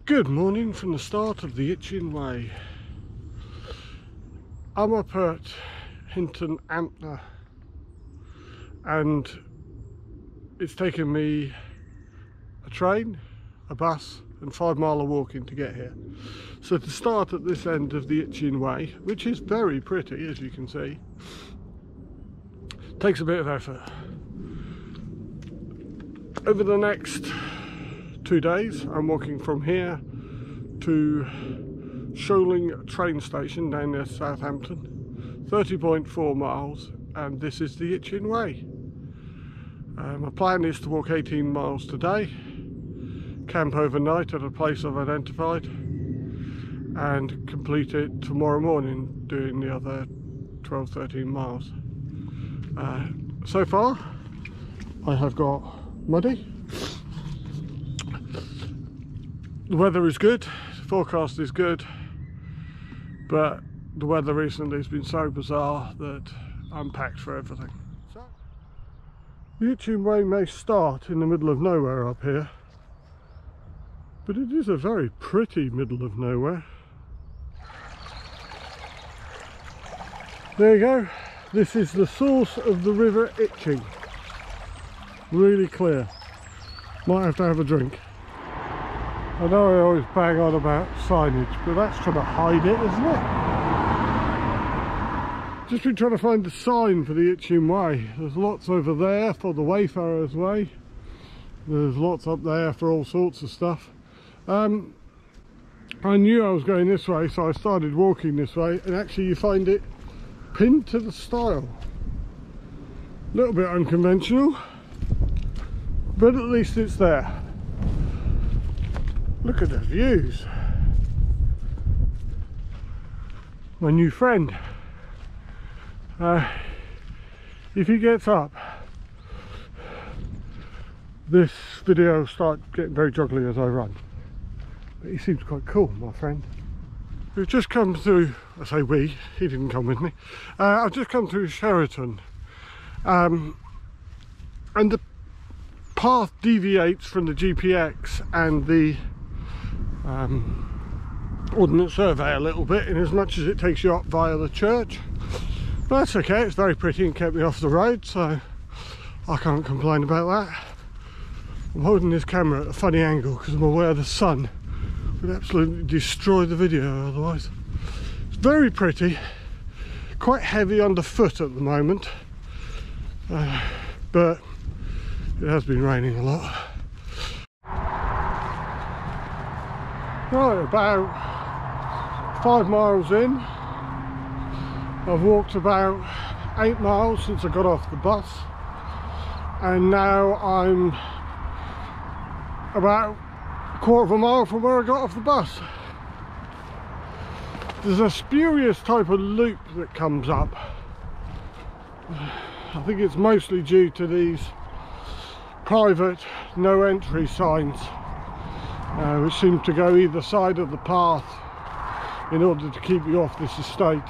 Good morning from the start of the Itchen Way. I'm up at Hinton Ampner and it's taken me a train, a bus and 5 mile of walking to get here. So to start at this end of the Itchen Way, which is very pretty as you can see, takes a bit of effort. Over the next 2 days I'm walking from here to Shoaling train station down near Southampton, 30.4 miles, and this is the Itchen Way. My plan is to walk 18 miles today, camp overnight at a place I've identified and complete it tomorrow morning doing the other 12-13 miles. So far I have got muddy. The weather is good, the forecast is good, but the weather recently has been so bizarre that I'm packed for everything. So, the Itchen Way may start in the middle of nowhere up here, but it is a very pretty middle of nowhere. There you go, this is the source of the River Itchen. Really clear. Might have to have a drink. I know I always bang on about signage, but that's trying to hide it, isn't it? Just been trying to find the sign for the Itchen Way. There's lots over there for the Wayfarer's Way. There's lots up there for all sorts of stuff. I knew I was going this way, so I started walking this way, and actually you find it pinned to the stile. A little bit unconventional, but at least it's there. Look at the views. My new friend. If he gets up, this video will start getting very juggly as I run. But he seems quite cool, my friend. We've just come through, I say we, he didn't come with me. I've just come through Sheraton. And the path deviates from the GPX and the Ordnance Survey a little bit, in as much as it takes you up via the church. But that's okay, it's very pretty and kept me off the road, so I can't complain about that. I'm holding this camera at a funny angle because I'm aware the sun would absolutely destroy the video otherwise. It's very pretty, quite heavy underfoot at the moment, but it has been raining a lot. Right, about 5 miles in, I've walked about 8 miles since I got off the bus, and now I'm about a quarter of a mile from where I got off the bus. There's a spurious type of loop that comes up. I think it's mostly due to these private no entry signs, which seem to go either side of the path in order to keep you off this estate.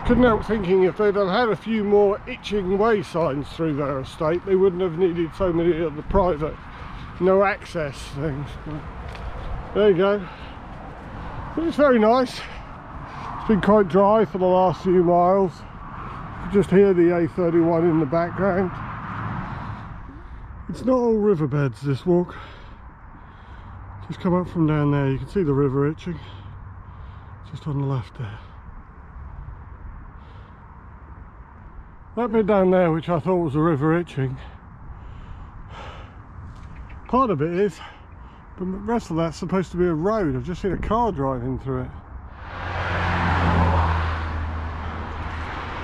Couldn't help thinking if they'd have had a few more Itchen Way signs through their estate, they wouldn't have needed so many of the private no access things. But there you go. But it's very nice. It's been quite dry for the last few miles. You can just hear the A31 in the background. It's not all riverbeds, this walk. Just come up from down there, you can see the River Itchen, just on the left there. That bit down there, which I thought was the River Itchen, part of it is, but the rest of that's supposed to be a road. I've just seen a car driving through it.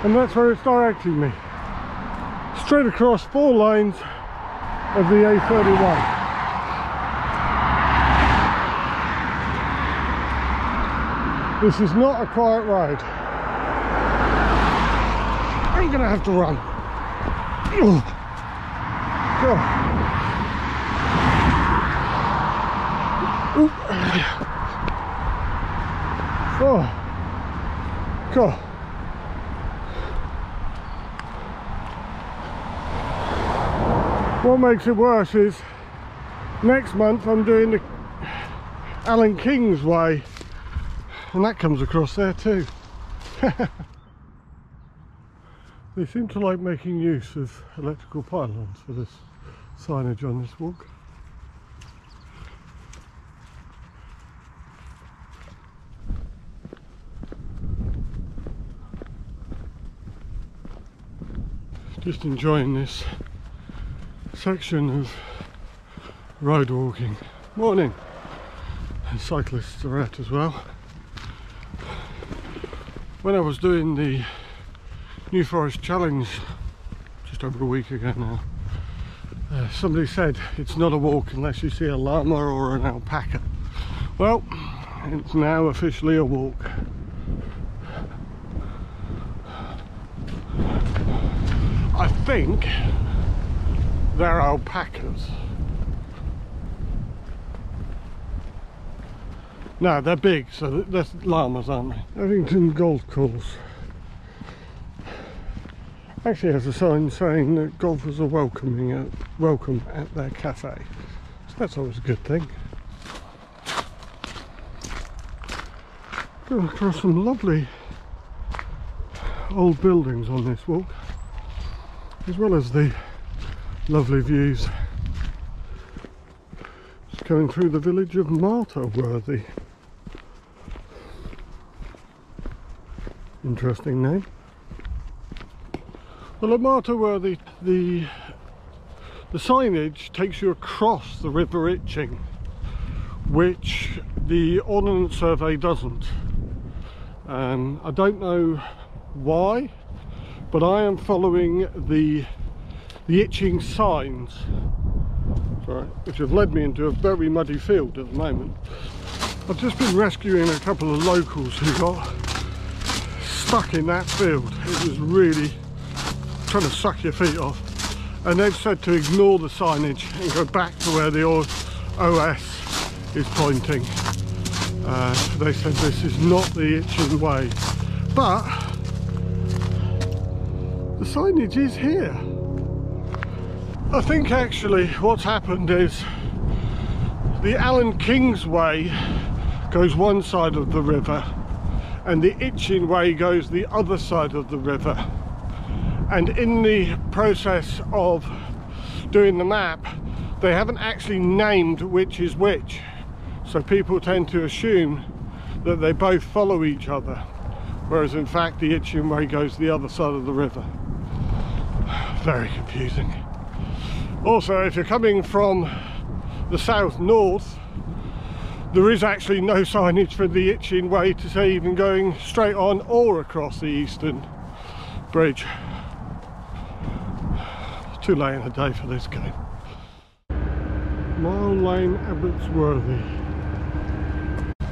And that's where it's directing me. Straight across 4 lanes of the A31. This is not a quiet road. I'm gonna have to run. Oh. Oh. God. What makes it worse is Next month I'm doing the Alan King's Way, and that comes across there too. They seem to like making use of electrical pylons for this signage on this walk. Just enjoying this section of road walking. Morning! And cyclists are out as well. When I was doing the New Forest Challenge just over a week ago now, somebody said it's not a walk unless you see a llama or an alpaca. Well, it's now officially a walk. I think they're alpacas. No, they're big, so they're llamas, aren't they? Evington Golf Course actually has a sign saying that golfers are welcome at their cafe. So that's always a good thing. Going across some lovely old buildings on this walk, as well as the lovely views. Just going through the village of Martyrworthy. Interesting name. Well, at Martyrworthy, the signage takes you across the River Itchen, which the Ordnance Survey doesn't. I don't know why, but I am following the Itchen signs, which have led me into a very muddy field at the moment. I've just been rescuing a couple of locals who got stuck in that field. It was really trying to suck your feet off, and they've said to ignore the signage and go back to where the OS is pointing. They said this is not the Itchen Way, but the signage is here. I think actually what's happened is the Alan King's Way goes one side of the river and the Itchen Way goes the other side of the river, and in the process of doing the map they haven't actually named which is which, so people tend to assume that they both follow each other, whereas in fact the Itchen Way goes the other side of the river. Very confusing. Also, if you're coming from the south north, there is actually no signage for the Itchen Way to say even going straight on or across the eastern bridge. Too late in the day for this game. Mile Lane, Abbotsworthy.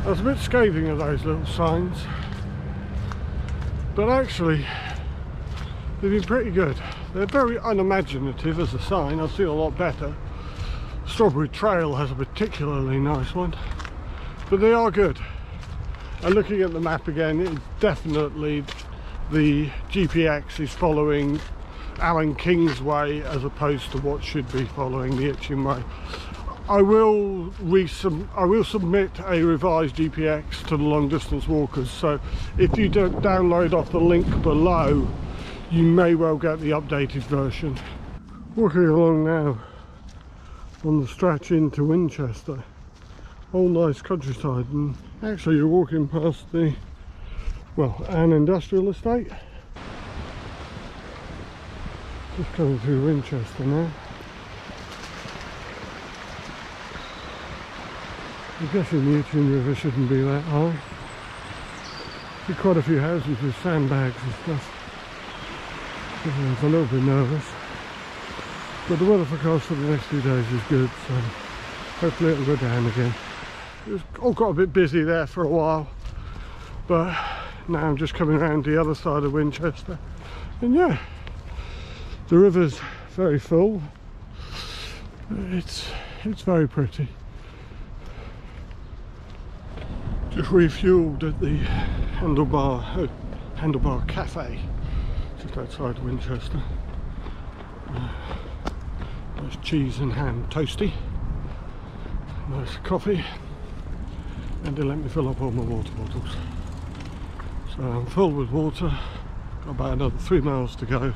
I was a bit scathing of those little signs, but actually they've been pretty good. They're very unimaginative as a sign. I've seen a lot better. Strawberry Trail has a particularly nice one, but they are good. And looking at the map again, it's definitely the GPX is following Alan King's Way as opposed to what should be following the Itchen Way. I will submit a revised GPX to the long distance walkers, so if you don't download off the link below, you may well get the updated version. Walking along now on the stretch into Winchester, all nice countryside, and actually you're walking past the, well, an industrial estate. Just coming through Winchester now. I'm guessing the Itchen River shouldn't be that high. See quite a few houses with sandbags and stuff. Everyone's a little bit nervous. But the weather forecast for the next few days is good, so hopefully it'll go down again. It all got a bit busy there for a while, but now I'm just coming around the other side of Winchester. And yeah, the river's very full. It's very pretty. Just refueled at the Handlebar Cafe, just outside Winchester. Nice cheese and ham toasty. nice coffee, and they let me fill up all my water bottles. So I'm full with water, got about another 3 miles to go,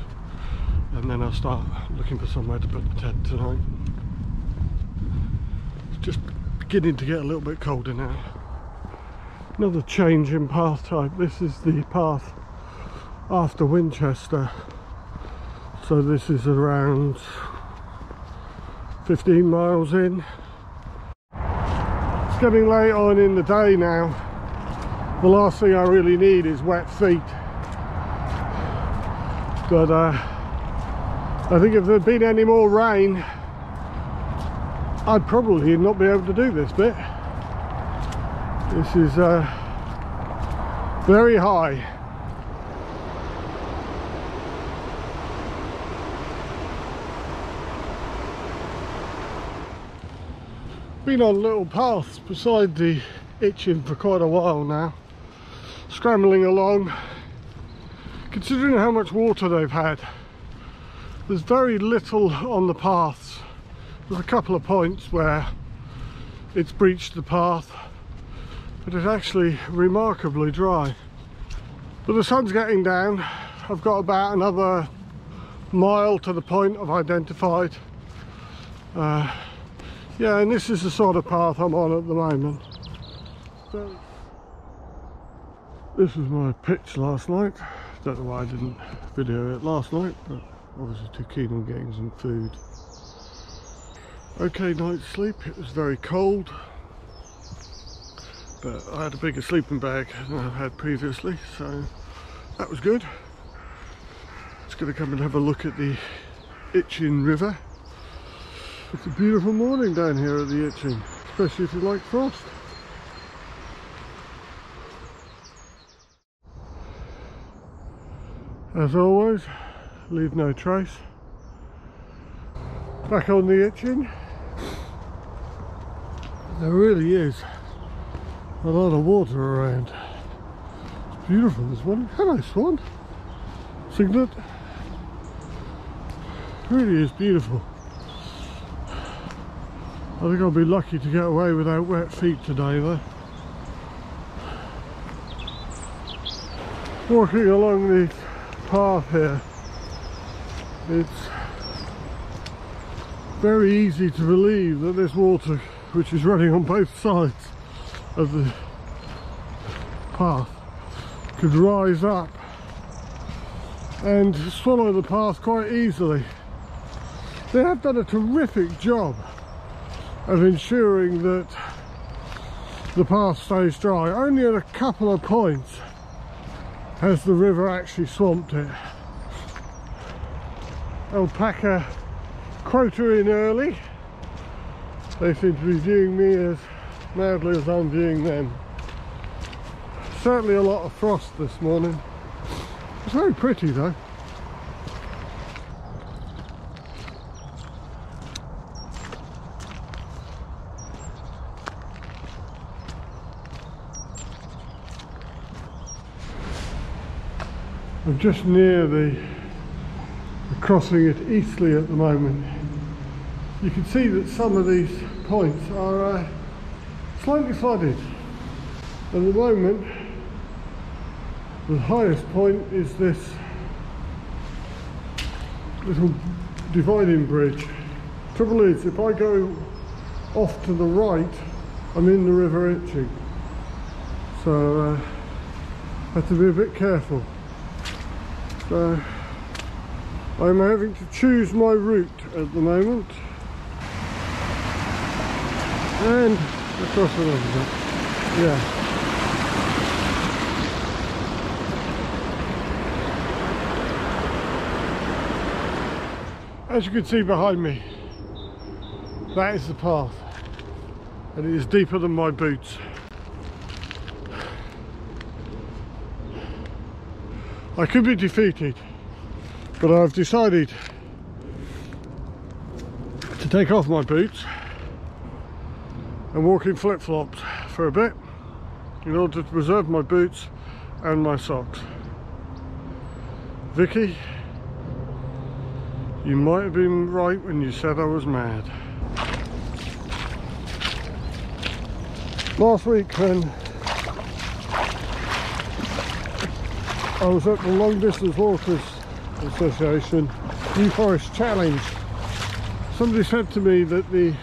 and then I'll start looking for somewhere to put the tent tonight. It's just beginning to get a little bit colder now. Another change in path type. This is the path after Winchester, so this is around 15 miles in. It's getting late on in the day now. The last thing I really need is wet feet, but I think if there'd been any more rain, I'd probably not be able to do this bit. This is very high. Been on little paths beside the Itchen for quite a while now, scrambling along. Considering how much water they've had, there's very little on the paths. There's a couple of points where it's breached the path, but it's actually remarkably dry. But the sun's getting down. I've got about another mile to the point I've identified. Yeah, and this is the sort of path I'm on at the moment. This was my pitch last night. Don't know why I didn't video it last night, but obviously too keen on getting some food. Okay night's sleep. It was very cold, but I had a bigger sleeping bag than I've had previously, so that was good. Just going to come and have a look at the Itchen River. It's a beautiful morning down here at the Itchen, especially if you like frost. As always, leave no trace. Back on the Itchen. There really is a lot of water around. It's beautiful this morning. Hello swan. Cygnet. Really is beautiful. I think I'll be lucky to get away without wet feet today though. Walking along the path here, it's very easy to believe that this water, which is running on both sides of the path, could rise up and swallow the path quite easily. They have done a terrific job of ensuring that the path stays dry. Only at a couple of points has the river actually swamped it. Alpaca quota in early. They seem to be viewing me as madly as I'm viewing them. Certainly a lot of frost this morning. It's very pretty though. I'm just near the crossing at Eastleigh at the moment. You can see that some of these points are slightly flooded. At the moment, the highest point is this little dividing bridge. Trouble is, if I go off to the right, I'm in the River Itchen. So I have to be a bit careful. So I'm having to choose my route at the moment, and across a little bit. Yeah. As you can see behind me, that is the path, and it is deeper than my boots. I could be defeated, but I've decided to take off my boots and walk in flip-flops for a bit in order to preserve my boots and my socks. Vicky, you might have been right when you said I was mad. Last week when I was at the Long Distance Walkers Association New Forest Challenge, somebody said to me that the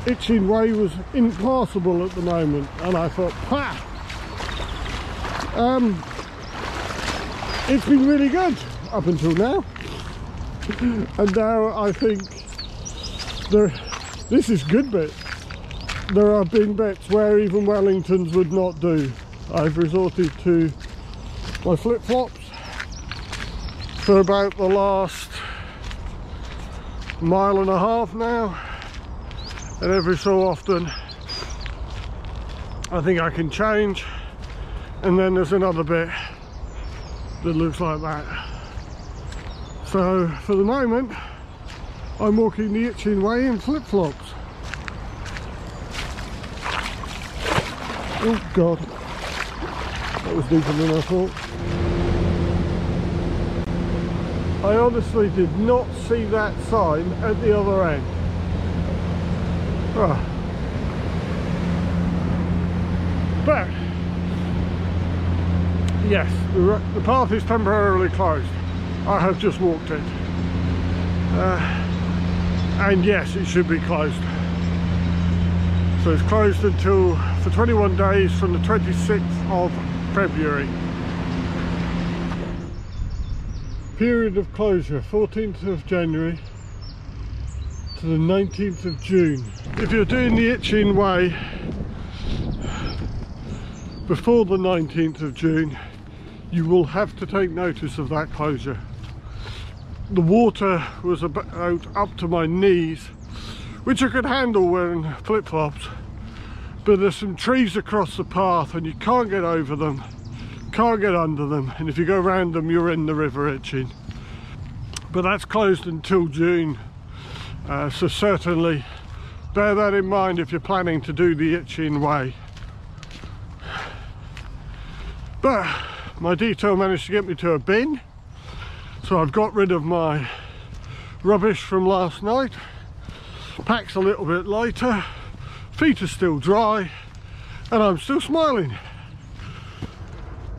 Itchen Way was impassable at the moment, and I thought, ha! It's been really good up until now, and now I think this is good bit. There are big bits where even Wellingtons would not do. I've resorted to my flip-flops for about the last mile and a half now, and every so often I think I can change, and then there's another bit that looks like that. So for the moment I'm walking the Itchen Way in flip-flops. Oh god, that was deeper than I thought. I honestly did not see that sign at the other end. Ah. But yes, the path is temporarily closed. I have just walked it. And yes, it should be closed. So it's closed for 21 days from the 26th of February. Period of closure, 14th of January to the 19th of June. If you're doing the Itchen Way before the 19th of June, you will have to take notice of that closure. The water was about up to my knees, which I could handle wearing flip-flops, but there's some trees across the path and you can't get over them, can't get under them, and if you go around them you're in the river Itchen. But that's closed until June, so certainly bear that in mind if you're planning to do the Itchen Way. But my detail managed to get me to a bin, so I've got rid of my rubbish from last night. Pack's a little bit lighter, feet are still dry, and I'm still smiling.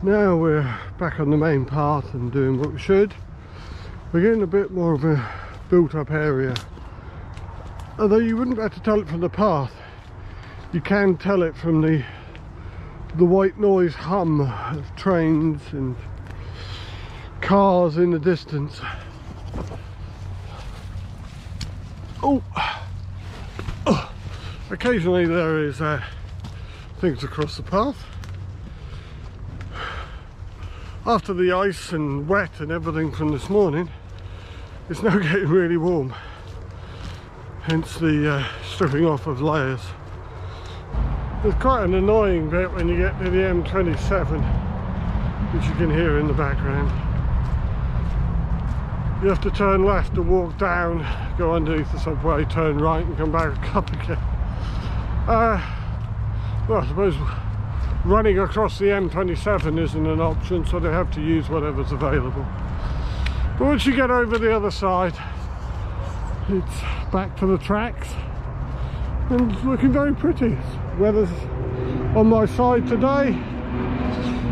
Now we're back on the main path and doing what we should. We're getting a bit more of a built-up area. Although you wouldn't be able to tell it from the path, you can tell it from the white noise hum of trains and cars in the distance. Oh, occasionally there is things across the path. After the ice and wet and everything from this morning, it's now getting really warm, hence the stripping off of layers. There's quite an annoying bit when you get to the M27, which you can hear in the background. You have to turn left to walk down, go underneath the subway, turn right and come back up again. Well, I suppose running across the M27 isn't an option, so they have to use whatever's available. But once you get over the other side, it's back to the tracks and it's looking very pretty. Weather's on my side today,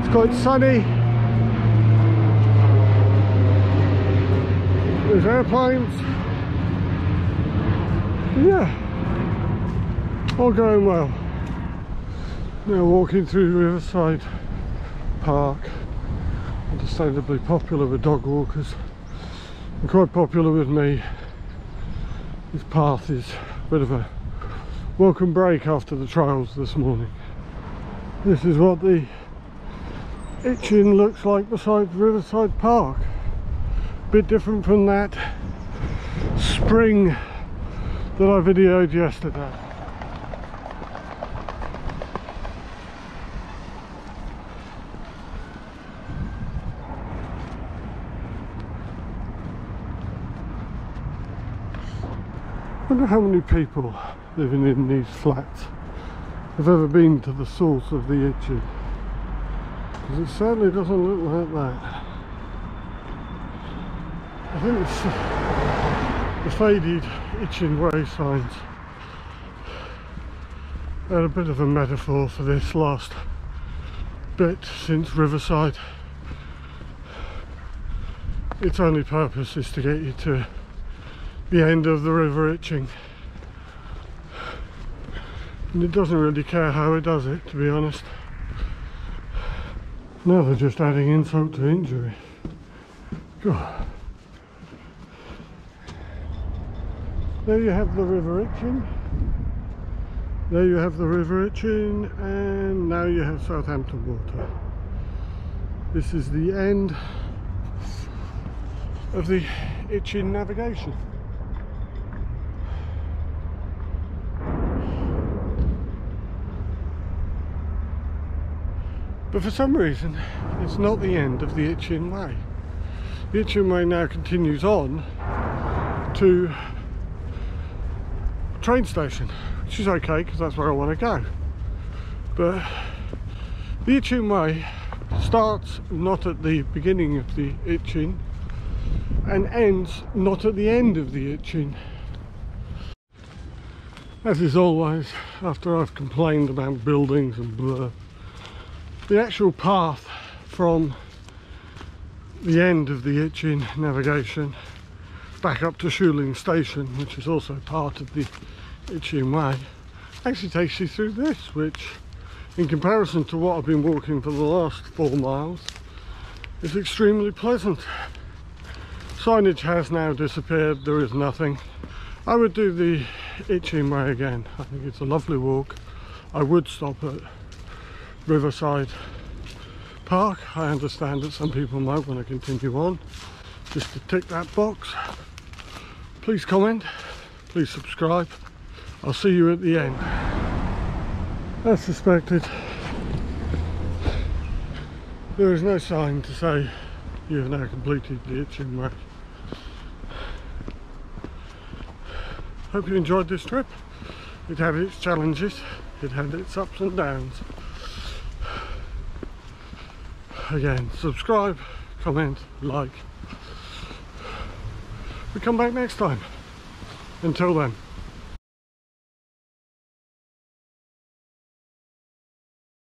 it's quite sunny. There's airplanes. Yeah, all going well. Now walking through Riverside Park, understandably popular with dog walkers and quite popular with me. This path is a bit of a welcome break after the trials this morning. This is what the Itchen looks like beside Riverside Park. Bit different from that spring that I videoed yesterday. I wonder how many people living in these flats have ever been to the source of the Itchen, because it certainly doesn't look like that. I think it's the faded Itchen Way signs And a bit of a metaphor for this last bit since Riverside. Its only purpose is to get you to the end of the River Itchen. And it doesn't really care how it does it, to be honest. Now they're just adding insult to injury. God. There you have the River Itchen. There you have the River Itchen, and now you have Southampton Water. This is the end of the Itchen navigation. But for some reason, it's not the end of the Itchen Way. The Itchen Way now continues on to a train station, which is okay because that's where I want to go. But the Itchen Way starts not at the beginning of the Itchen and ends not at the end of the Itchen. As is always, after I've complained about buildings and blah, the actual path from the end of the Itchen navigation back up to Sholing Station, which is also part of the Itchen Way, actually takes you through this, which in comparison to what I've been walking for the last 4 miles is extremely pleasant. Signage has now disappeared, there is nothing. I would do the Itchen Way again. I think it's a lovely walk. I would stop at Riverside Park. I understand that some people might want to continue on. Just to tick that box, please comment, please subscribe. I'll see you at the end. As suspected, there is no sign to say you have now completed the Itchen Way. Hope you enjoyed this trip. It had its challenges, it had its ups and downs. Again, subscribe, comment, like. We come back next time. Until then.